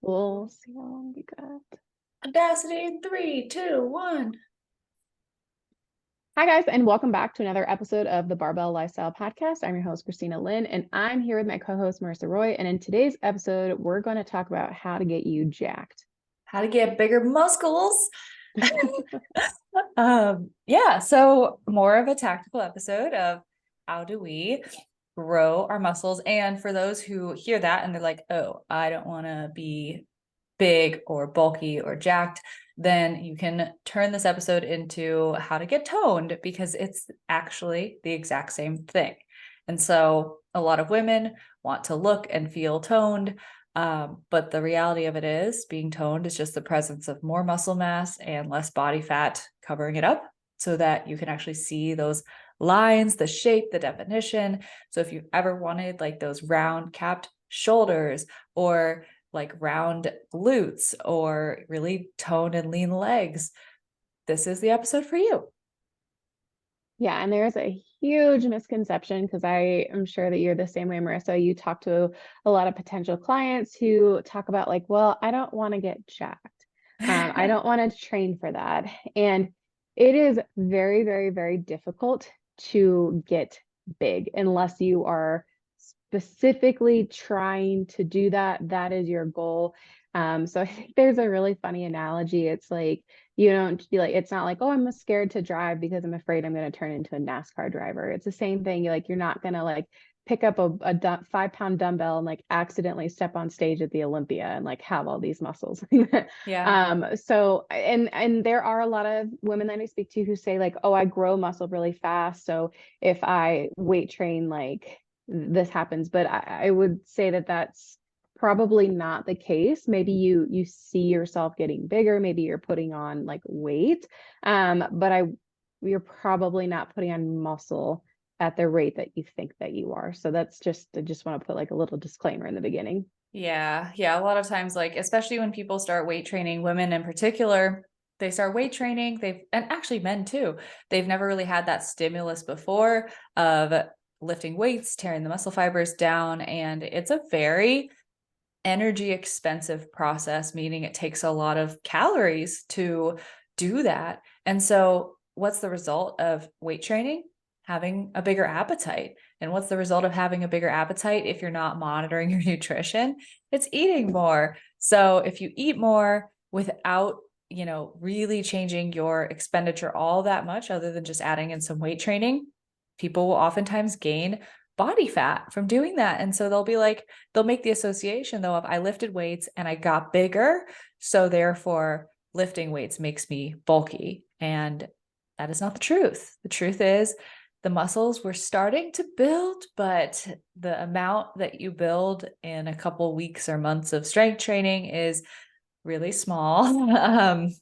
We'll see how long we got. Audacity in 3, 2, 1. Hi, guys, and welcome back to another episode of the Barbell Lifestyle Podcast. I'm your host, Christina Lynn, and I'm here with my co-host, Marissa Roy. And in today's episode, we're going to talk about how to get you jacked. How to get bigger muscles. So more of a tactical episode of how do we grow our muscles. And for those who hear that and they're like, oh, I don't want to be big or bulky or jacked, then you can turn this episode into how to get toned, because it's actually the exact same thing. And so a lot of women want to look and feel toned. But the reality of it is being toned is just the presence of more muscle mass and less body fat covering it up so that you can actually see those lines, the shape, the definition. So if you've ever wanted like those round capped shoulders or like round glutes or really toned and lean legs, this is the episode for you. Yeah, and there's a huge misconception because I am sure that you're the same way, Marissa. You talk to a lot of potential clients who talk about like, well, I don't want to get jacked. I don't want to train for that. And it is very, very, very difficult to get big unless you are specifically trying to do that. That is your goal. So I think there's a really funny analogy. It's like, you don't like, it's not like, oh, I'm scared to drive because I'm afraid I'm going to turn into a NASCAR driver. It's the same thing. You're not going to like pick up a 5-pound dumbbell and like accidentally step on stage at the Olympia and like have all these muscles. So and there are a lot of women that I speak to who say like, oh, I grow muscle really fast. So if I weight train, like this happens. But I would say that that's probably not the case. Maybe you see yourself getting bigger, maybe you're putting on like weight, but you're probably not putting on muscle at the rate that you think that you are. So that's just, I just want to put like a little disclaimer in the beginning. Yeah. A lot of times, like, especially when people start weight training, women in particular, they start weight training, and actually men too, they've never really had that stimulus before of lifting weights, tearing the muscle fibers down. And it's a very energy expensive process, meaning it takes a lot of calories to do that. And so what's the result of weight training? Having a bigger appetite. And what's the result of having a bigger appetite if you're not monitoring your nutrition? It's eating more. So if you eat more without, really changing your expenditure all that much, other than just adding in some weight training, people will oftentimes gain body fat from doing that. And so they'll make the association though of, I lifted weights and I got bigger, so therefore lifting weights makes me bulky. And that is not the truth. The truth is the muscles were starting to build, but the amount that you build in a couple weeks or months of strength training is really small,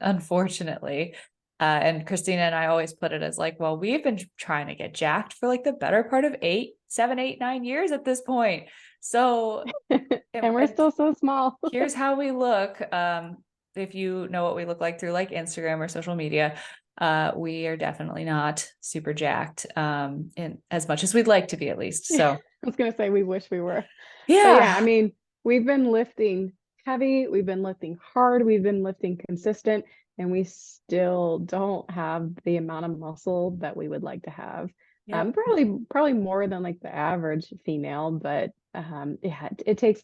unfortunately. And Christina and I always put it as like, well, we've been trying to get jacked for like the better part of 7, 8, 9 years at this point. So, And we're still so small. here's how we look. If you know what we look like through like Instagram or social media, we are definitely not super jacked, in as much as we'd like to be, at least. So I was gonna say we wish we were. But yeah, I yeah. mean, we've been lifting heavy, we've been lifting hard, we've been lifting consistent, and we still don't have the amount of muscle that we would like to have. Yep. Probably more than like the average female, but yeah, it takes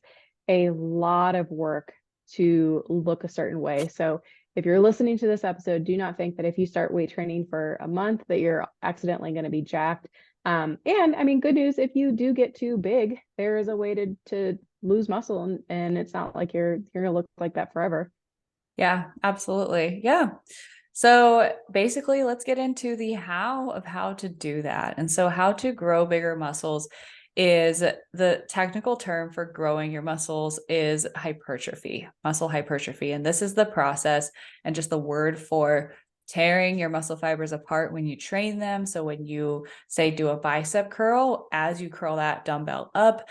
a lot of work to look a certain way. So if you're listening to this episode, do not think that if you start weight training for a month that you're accidentally going to be jacked. And I mean, good news, if you do get too big, there is a way to lose muscle, and it's not like you're gonna look like that forever. Yeah, absolutely. Yeah. So basically, let's get into the how of how to do that. And so, how to grow bigger muscles is the technical term for growing your muscles is hypertrophy, muscle hypertrophy. And this is the process and just the word for tearing your muscle fibers apart when you train them. So when you say do a bicep curl, as you curl that dumbbell up,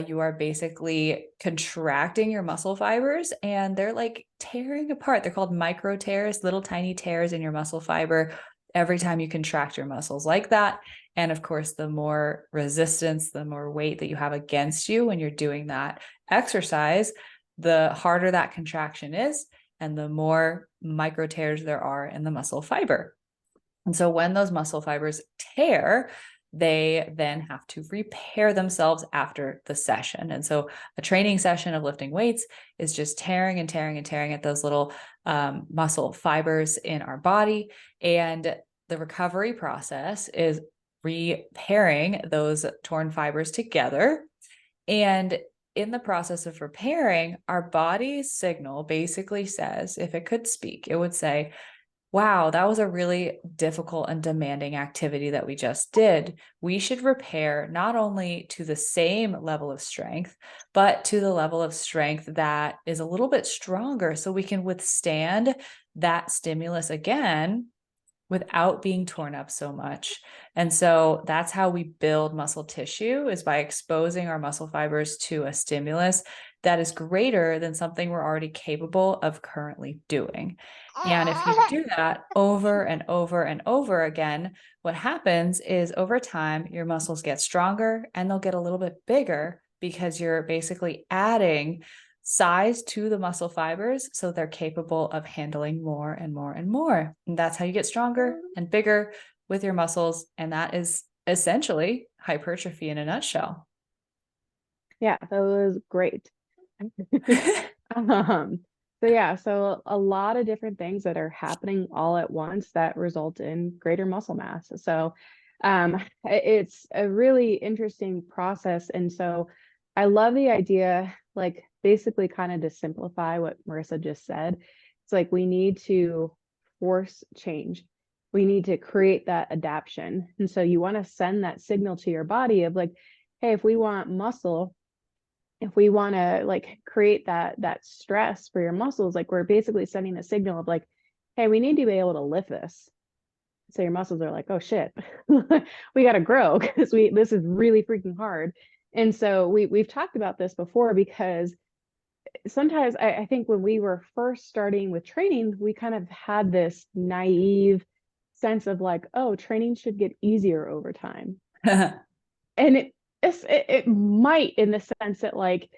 you are basically contracting your muscle fibers and they're like tearing apart. They're called micro tears, little tiny tears in your muscle fiber every time you contract your muscles like that. And of course, the more resistance, the more weight that you have against you when you're doing that exercise, the harder that contraction is, and the more micro tears there are in the muscle fiber. And so when those muscle fibers tear, they then have to repair themselves after the session. And so a training session of lifting weights is just tearing and tearing and tearing at those little muscle fibers in our body. And the recovery process is repairing those torn fibers together. And in the process of repairing, our body's signal basically says, if it could speak, it would say, wow, that was a really difficult and demanding activity that we just did. We should repair not only to the same level of strength, but to the level of strength that is a little bit stronger so we can withstand that stimulus again without being torn up so much. And so that's how we build muscle tissue, is by exposing our muscle fibers to a stimulus that is greater than something we're already capable of currently doing. And if you do that over and over and over again, what happens is over time, your muscles get stronger and they'll get a little bit bigger because you're basically adding size to the muscle fibers so they're capable of handling more and more and more. And that's how you get stronger and bigger with your muscles. And that is essentially hypertrophy in a nutshell. Yeah, that was great. So yeah, so a lot of different things that are happening all at once that result in greater muscle mass. So it's a really interesting process. And so I love the idea, like basically kind of to simplify what Marissa just said. It's like we need to force change. We need to create that adaptation. And so you want to send that signal to your body of like, hey, if we want muscle, if we want to like create that stress for your muscles, like we're basically sending a signal of like, hey, we need to be able to lift this. So your muscles are like, oh shit, we got to grow because this is really freaking hard. And so we've talked about this before, because sometimes I think when we were first starting with training, we kind of had this naive sense of like, oh, training should get easier over time. And it might, in the sense that like,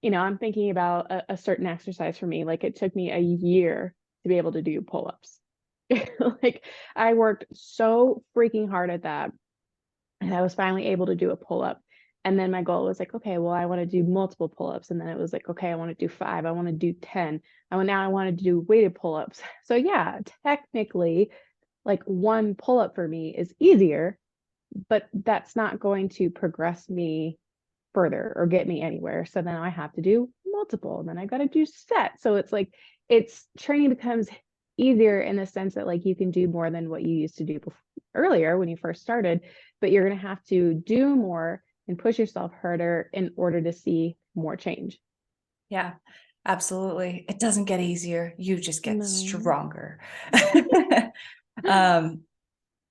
I'm thinking about a certain exercise for me. Like it took me a year to be able to do pull-ups. Like I worked so freaking hard at that, and I was finally able to do a pull-up. And then my goal was like, okay, well, I want to do multiple pull-ups. And then it was like, okay, I want to do 5, I want to do 10. Now I want to do weighted pull-ups. So yeah, technically, like one pull-up for me is easier, but that's not going to progress me further or get me anywhere. So then I have to do multiple, and then I got to do set. So it's like, it's training becomes easier in the sense that like you can do more than what you used to do earlier when you first started, but you're going to have to do more and push yourself harder in order to see more change. Yeah, absolutely. It doesn't get easier. You just get No. stronger. um,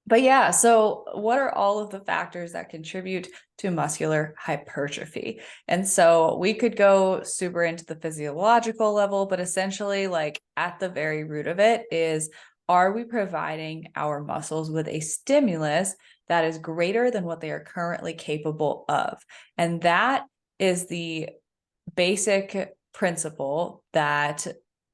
But yeah, so what are all of the factors that contribute to muscular hypertrophy? And so we could go super into the physiological level, but essentially, like at the very root of it is, are we providing our muscles with a stimulus that is greater than what they are currently capable of? And that is the basic principle that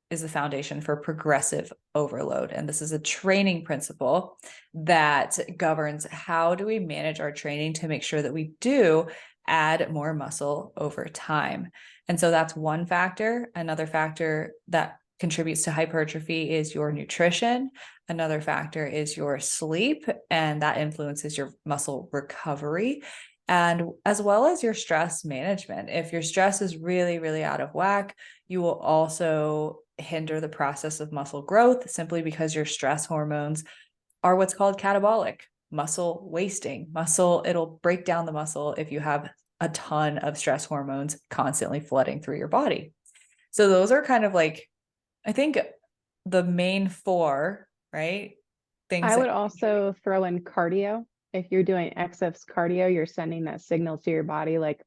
is the foundation for progressive overload. And this is a training principle that governs how do we manage our training to make sure that we do add more muscle over time. And so that's one factor. Another factor that contributes to hypertrophy is your nutrition. Another factor is your sleep, and that influences your muscle recovery, and as well as your stress management. If your stress is really, really out of whack, you will also hinder the process of muscle growth, simply because your stress hormones are what's called catabolic, muscle wasting. It'll break down the muscle if you have a ton of stress hormones constantly flooding through your body. So those are kind of like, I think, the main 4, right? Things I would that also throw in cardio. If you're doing XF's cardio, you're sending that signal to your body like,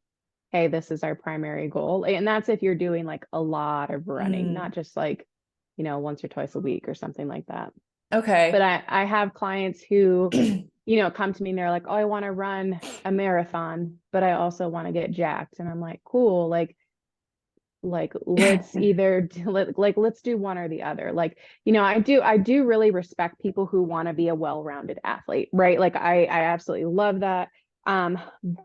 hey, this is our primary goal. And that's if you're doing like a lot of running, not just like, once or twice a week or something like that. But Okay. I have clients who, come to me and they're like, oh, I want to run a marathon, but I also want to get jacked. And I'm like, cool. Like, Like, let's either let's do one or the other. Like, I do really respect people who want to be a well-rounded athlete, right? Like I absolutely love that. Um,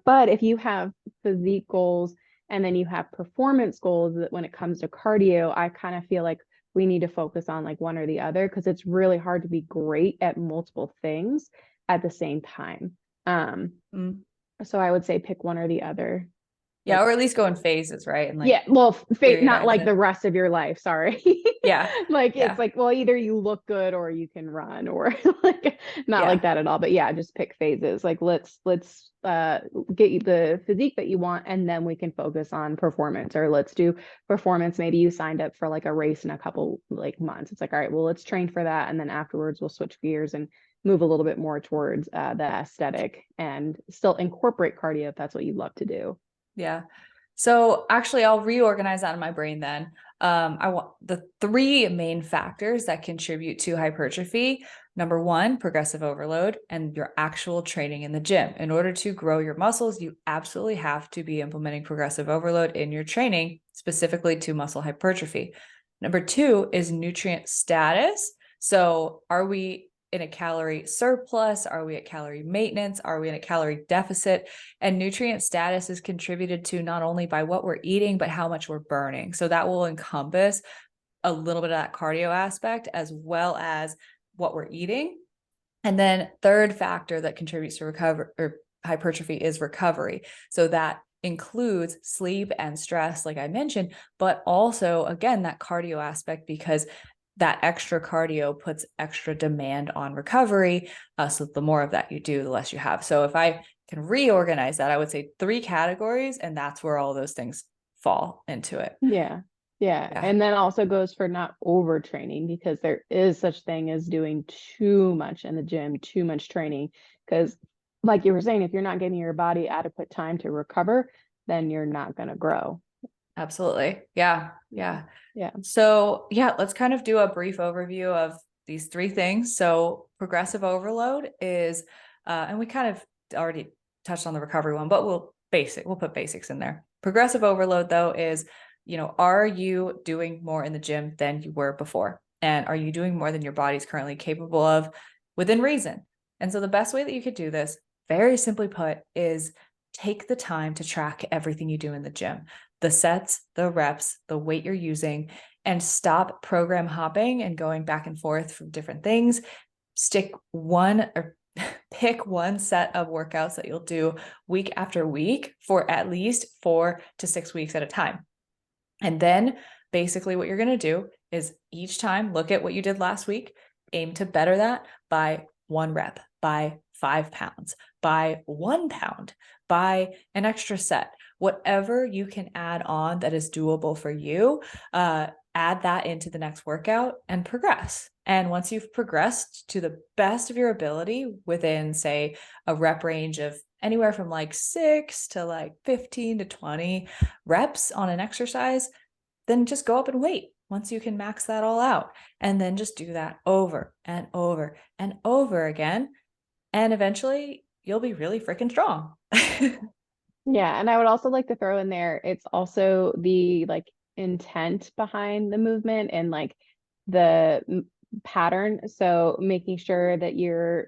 but if you have physique goals and then you have performance goals, that when it comes to cardio, I kind of feel like we need to focus on like one or the other, because it's really hard to be great at multiple things at the same time. Um, Mm. so I would say pick one or the other. Yeah, Like, or at least go in phases, right? And like yeah, well, not periodize like it. the rest of your life. Sorry. Yeah. Like, it's Yeah. like, well, either you look good or you can run, or like not like Yeah. that at all. But yeah, just pick phases. Like, let's get you the physique that you want, and then we can focus on performance. Or let's do performance. Maybe you signed up for like a race in a couple like months. It's like, all right, well, let's train for that, and then afterwards we'll switch gears and move a little bit more towards the aesthetic, and still incorporate cardio if that's what you love to do. Yeah. So actually, I'll reorganize that in my brain then. I want the three main factors that contribute to hypertrophy. Number one, progressive overload and your actual training in the gym. In order to grow your muscles, you absolutely have to be implementing progressive overload in your training, specifically to muscle hypertrophy. Number two is nutrient status. So, are we in a calorie surplus? Are we at calorie maintenance? Are we in a calorie deficit? And nutrient status is contributed to not only by what we're eating, but how much we're burning. So that will encompass a little bit of that cardio aspect as well as what we're eating. And then third factor that contributes to recover or hypertrophy is recovery. So that includes sleep and stress, like I mentioned, but also again that cardio aspect, because that extra cardio puts extra demand on recovery. So the more of that you do, the less you have. So if I can reorganize that, I would say three categories, and that's where all those things fall into it. Yeah. Yeah. Yeah, And then also goes for not overtraining, because there is such thing as doing too much in the gym, too much training. Because like you were saying, if you're not giving your body adequate time to recover, then you're not going to grow. absolutely. Yeah, Yeah. yeah. Yeah. So yeah, let's kind of do a brief overview of these three things. So progressive overload is, and we kind of already touched on the recovery one, but we'll put basics in there. Progressive overload though is, are you doing more in the gym than you were before? And are you doing more than your body's currently capable of within reason? And so the best way that you could do this, very simply put, is take the time to track everything you do in the gym, the sets, the reps, the weight you're using, and stop program hopping and going back and forth from different things. Stick one or pick one set of workouts that you'll do week after week for at least 4 to 6 weeks at a time. And then basically what you're going to do is each time look at what you did last week, aim to better that by 1 rep, by 5 pounds, by 1 pound, by an extra set, whatever you can add on that is doable for you. Add that into the next workout and progress. And once you've progressed to the best of your ability within, say, a rep range of anywhere from like 6 to like 15 to 20 reps on an exercise, then just go up and wait once you can max that all out. And then just do that over and over and over again. And eventually you'll be really freaking strong. Yeah, and I would also like to throw in there, it's also the like intent behind the movement, and like the pattern. So making sure that you're,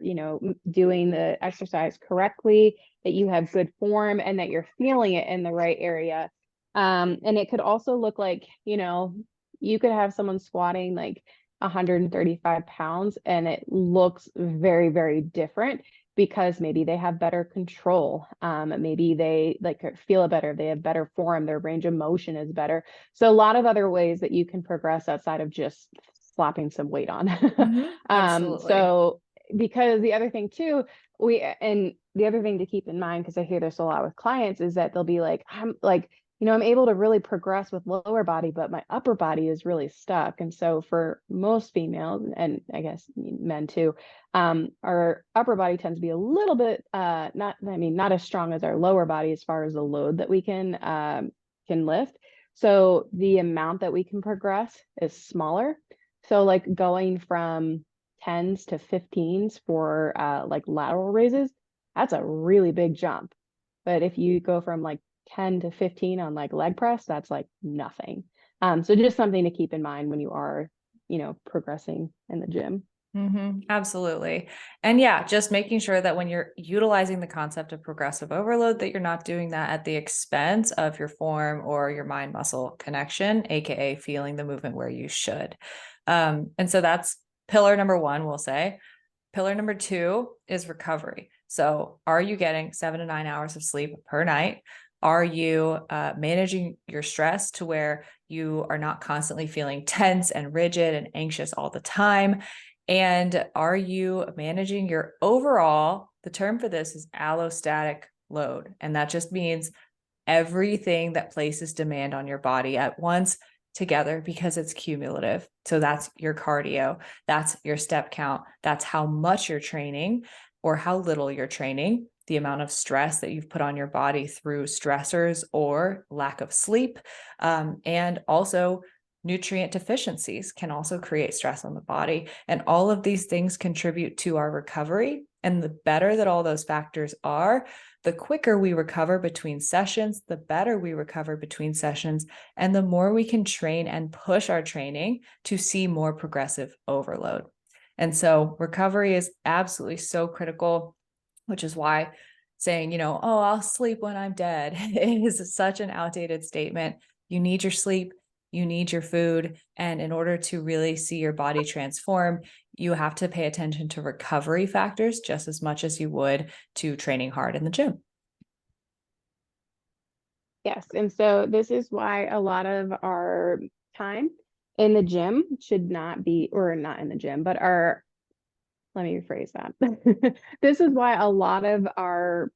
doing the exercise correctly, that you have good form, and that you're feeling it in the right area. And it could also look like, you could have someone squatting like 135 pounds, and it looks very, very different, because maybe they have better control. Maybe they like feel it better. They have better form. Their range of motion is better. So a lot of other ways that you can progress outside of just slapping some weight on. Absolutely. So because the other thing too, the other thing to keep in mind, because I hear this a lot with clients, is that they'll be like, I'm able to really progress with lower body, but my upper body is really stuck. And so for most females, and I guess men too, our upper body tends to be a little bit not as strong as our lower body as far as the load that we can lift. So the amount that we can progress is smaller. So like going from 10s to 15s for like lateral raises, that's a really big jump. But if you go from like 10 to 15 on like leg press, that's like nothing. So just something to keep in mind when you are, progressing in the gym. Absolutely. And yeah, just making sure that when you're utilizing the concept of progressive overload, that you're not doing that at the expense of your form or your mind muscle connection, AKA feeling the movement where you should. And so that's pillar number one, we'll say. Pillar number two is recovery. So are you getting 7 to 9 hours of sleep per night? Are you managing your stress to where you are not constantly feeling tense and rigid and anxious all the time? And are you managing your overall, the term for this is allostatic load. And that just means everything that places demand on your body at once together because it's cumulative. So that's your cardio, that's your step count, that's how much you're training or how little you're training, the amount of stress that you've put on your body through stressors or lack of sleep, and also nutrient deficiencies can also create stress on the body. And all of these things contribute to our recovery. And the better that all those factors are, the quicker we recover between sessions, the better we recover between sessions, and the more we can train and push our training to see more progressive overload. And so recovery is absolutely so critical, which is why saying, oh, I'll sleep when I'm dead is such an outdated statement. You need your sleep, you need your food. And in order to really see your body transform, you have to pay attention to recovery factors just as much as you would to training hard in the gym. Yes. And so this is why a lot of our time in the gym should not be, or not in the gym, but let me rephrase that. This is why a lot of our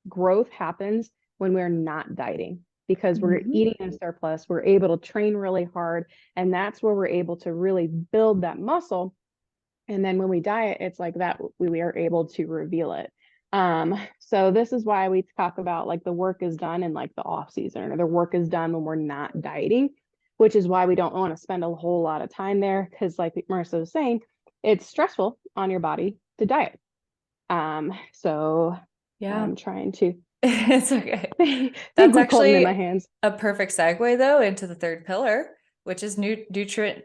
growth happens when we're not dieting because we're eating in surplus. We're able to train really hard. And that's where we're able to really build that muscle. And then when we diet, it's like that we are able to reveal it. So this is why we talk about like the work is done in like the off season, or the work is done when we're not dieting, which is why we don't want to spend a whole lot of time there. Cause like Marissa was saying, it's stressful on your body to diet. So Yeah, I'm trying to it's okay. think That's with Colton in my actually hands. a perfect segue though into the third pillar, which is nutrient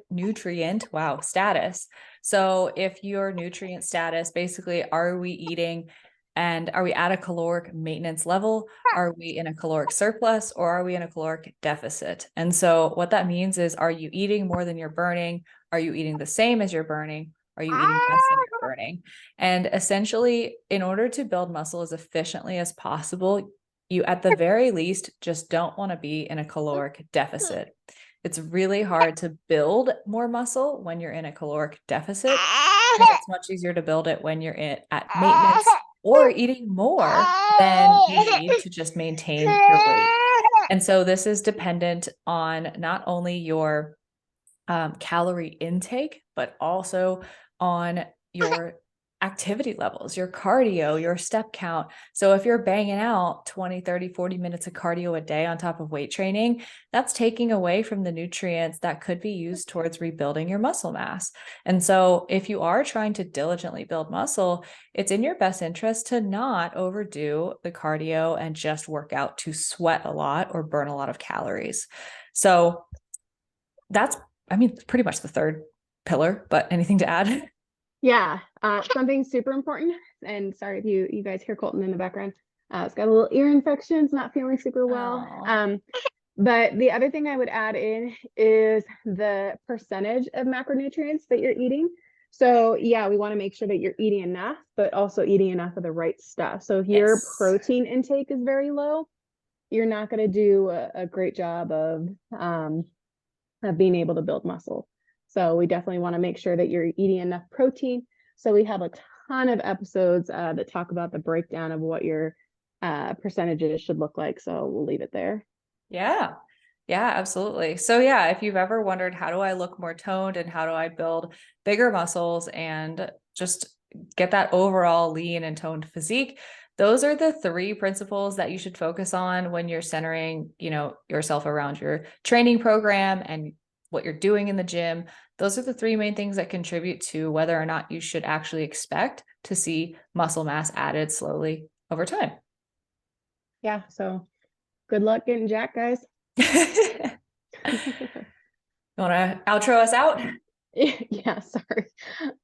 status. So if your nutrient status, basically, are we eating and are we at a caloric maintenance level? Are we in a caloric surplus or are we in a caloric deficit? And so what that means is, are you eating more than you're burning? Are you eating the same as you're burning? Are you eating less than you're burning? And essentially, in order to build muscle as efficiently as possible, you at the very least just don't want to be in a caloric deficit. It's really hard to build more muscle when you're in a caloric deficit. And it's much easier to build it when you're at maintenance or eating more than you need to just maintain your weight. And so this is dependent on not only your calorie intake, but also on your activity levels, your cardio, your step count. So if you're banging out 20, 30, 40 minutes of cardio a day on top of weight training, that's taking away from the nutrients that could be used towards rebuilding your muscle mass. And so if you are trying to diligently build muscle, it's in your best interest to not overdo the cardio and just work out to sweat a lot or burn a lot of calories. So that's pretty much the third pillar, but anything to add? Yeah, something super important. And sorry if you guys hear Colton in the background. It's got a little ear infection. It's not feeling super well. But the other thing I would add in is the percentage of macronutrients that you're eating. So yeah, we want to make sure that you're eating enough, but also eating enough of the right stuff. So if your protein intake is very low, you're not going to do a great job of being able to build muscle. So we definitely want to make sure that you're eating enough protein. So we have a ton of episodes that talk about the breakdown of what your percentages should look like. So we'll leave it there. Yeah. Yeah, absolutely. So yeah, if you've ever wondered, how do I look more toned and how do I build bigger muscles and just get that overall lean and toned physique, those are the three principles that you should focus on when you're centering, yourself around your training program and what you're doing in the gym. Those are the three main things that contribute to whether or not you should actually expect to see muscle mass added slowly over time. Yeah. So Good luck getting jacked, guys. You want to outro us out? Yeah, sorry.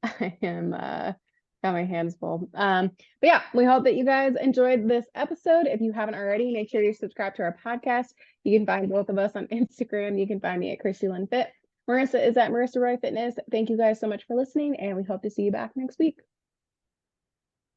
I am got my hands full. But yeah, we hope that you guys enjoyed this episode. If you haven't already, make sure you subscribe to our podcast. You can find both of us on Instagram. You can find me at Christy Lynn Fit. Marissa is at Marissa Roy Fitness. Thank you guys so much for listening, and we hope to see you back next week.